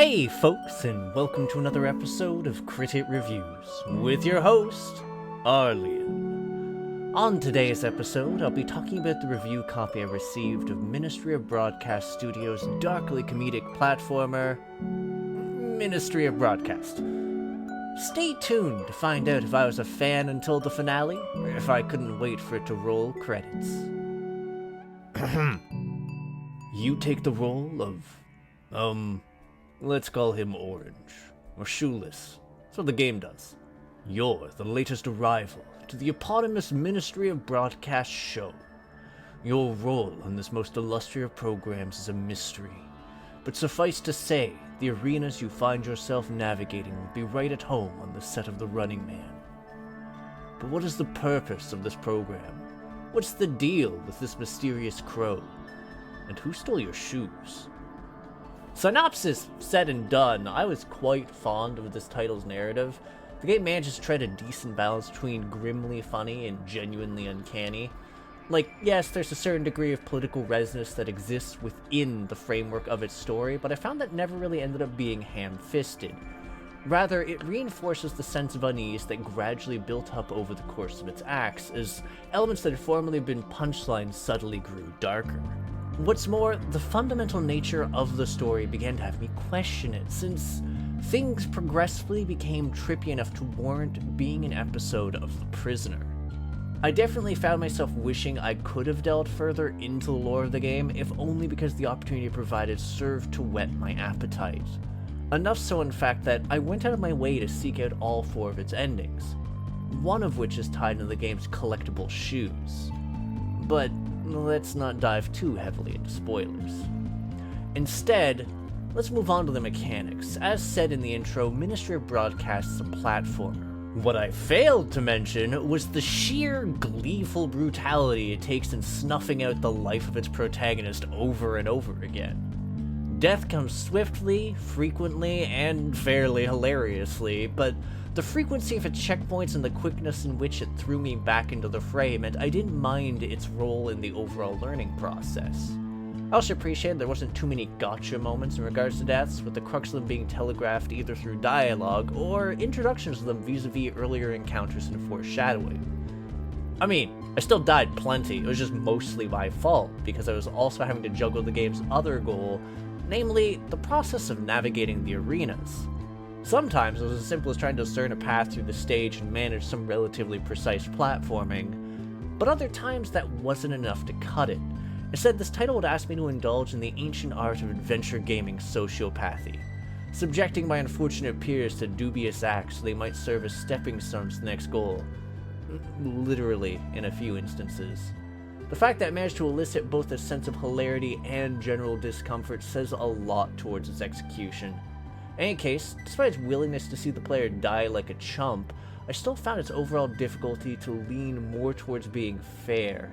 Hey folks, and welcome to another episode of Critic Reviews, with your host, Arlyeon. On today's episode, I'll be talking about the review copy I received of Ministry of Broadcast Studios' darkly comedic platformer, Ministry of Broadcast. Stay tuned to find out if I was a fan until the finale, or if I couldn't wait for it to roll credits. You take the role of, let's call him Orange, or Shoeless. That's what the game does. You're the latest arrival to the eponymous Ministry of Broadcast show. Your role in this most illustrious of programs is a mystery, but suffice to say, the arenas you find yourself navigating will be right at home on the set of The Running Man. But what is the purpose of this program? What's the deal with this mysterious crow? And who stole your shoes? Synopsis said and done, I was quite fond of this title's narrative. The game manages to tread a decent balance between grimly funny and genuinely uncanny. Like, yes, there's a certain degree of political resonance that exists within the framework of its story, but I found that never really ended up being ham-fisted. Rather, it reinforces the sense of unease that gradually built up over the course of its acts, as elements that had formerly been punchlines subtly grew darker. What's more, the fundamental nature of the story began to have me question it, since things progressively became trippy enough to warrant being an episode of The Prisoner. I definitely found myself wishing I could have delved further into the lore of the game, if only because the opportunity provided served to whet my appetite. Enough so, in fact, that I went out of my way to seek out all four of its endings, one of which is tied to the game's collectible shoes. But let's not dive too heavily into spoilers. Instead, let's move on to the mechanics. As said in the intro, Ministry of Broadcast is a platformer. What I failed to mention was the sheer gleeful brutality it takes in snuffing out the life of its protagonist over and over again. Death comes swiftly, frequently, and fairly hilariously, but the frequency of its checkpoints and the quickness in which it threw me back into the fray meant I didn't mind its role in the overall learning process. I also appreciated there wasn't too many gotcha moments in regards to deaths, with the crux of them being telegraphed either through dialogue or introductions to them vis-a-vis earlier encounters and foreshadowing. I mean, I still died plenty, it was just mostly my fault, because I was also having to juggle the game's other goal, namely, the process of navigating the arenas. Sometimes it was as simple as trying to discern a path through the stage and manage some relatively precise platforming, but other times that wasn't enough to cut it. Instead, this title would ask me to indulge in the ancient art of adventure gaming sociopathy, subjecting my unfortunate peers to dubious acts so they might serve as stepping stones to the next goal. Literally, in a few instances. The fact that it managed to elicit both a sense of hilarity and general discomfort says a lot towards its execution. In any case, despite its willingness to see the player die like a chump, I still found its overall difficulty to lean more towards being fair.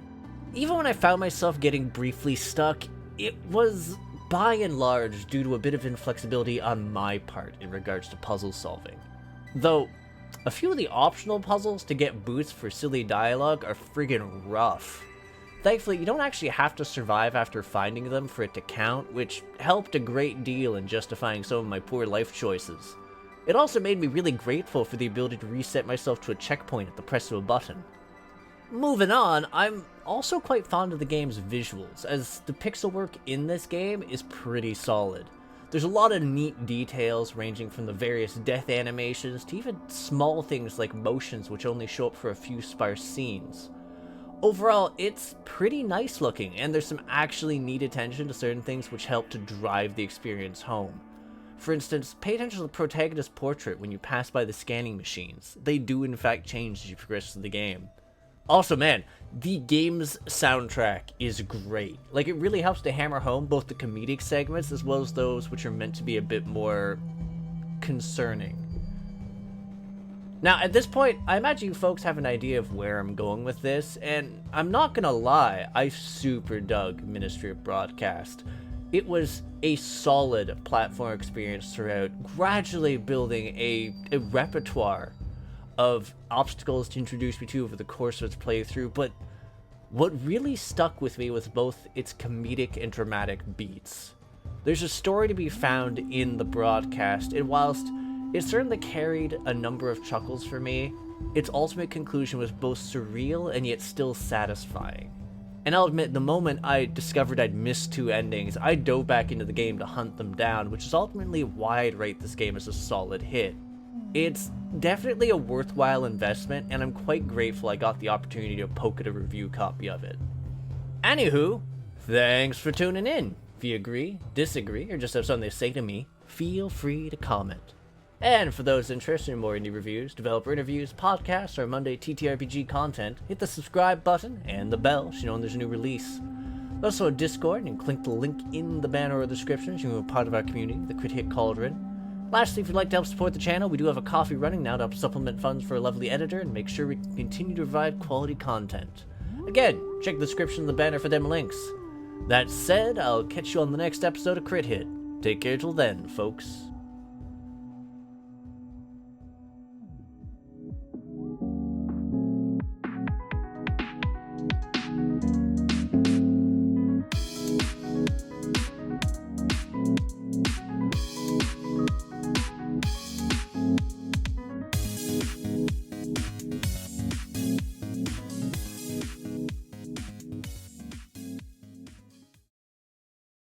Even when I found myself getting briefly stuck, it was, by and large, due to a bit of inflexibility on my part in regards to puzzle solving. Though, a few of the optional puzzles to get boosts for silly dialogue are friggin' rough. Thankfully, you don't actually have to survive after finding them for it to count, which helped a great deal in justifying some of my poor life choices. It also made me really grateful for the ability to reset myself to a checkpoint at the press of a button. Moving on, I'm also quite fond of the game's visuals, as the pixel work in this game is pretty solid. There's a lot of neat details ranging from the various death animations to even small things like motions which only show up for a few sparse scenes. Overall, it's pretty nice looking, and there's some actually neat attention to certain things which help to drive the experience home. For instance, pay attention to the protagonist's portrait when you pass by the scanning machines. They do in fact change as you progress through the game. Also, man, the game's soundtrack is great. Like, it really helps to hammer home both the comedic segments as well as those which are meant to be a bit more concerning. Now, at this point, I imagine you folks have an idea of where I'm going with this, and I'm not gonna lie, I super dug Ministry of Broadcast. It was a solid platform experience throughout, gradually building a repertoire of obstacles to introduce me to over the course of its playthrough, but what really stuck with me was both its comedic and dramatic beats. There's a story to be found in the broadcast, and whilst it certainly carried a number of chuckles for me, its ultimate conclusion was both surreal and yet still satisfying. And I'll admit, the moment I discovered I'd missed 2 endings, I dove back into the game to hunt them down, which is ultimately why I'd rate this game as a solid hit. It's definitely a worthwhile investment, and I'm quite grateful I got the opportunity to poke at a review copy of it. Anywho, thanks for tuning in. If you agree, disagree, or just have something to say to me, feel free to comment. And for those interested in more indie reviews, developer interviews, podcasts, or Monday TTRPG content, hit the subscribe button and the bell so you know when there's a new release. There's also a Discord, and click the link in the banner or the description so you can be a part of our community, the Crit Hit Cauldron. Lastly, if you'd like to help support the channel, we do have a coffee running now to help supplement funds for a lovely editor and make sure we can continue to provide quality content. Again, check the description of the banner for them links. That said, I'll catch you on the next episode of Crit Hit. Take care till then, folks.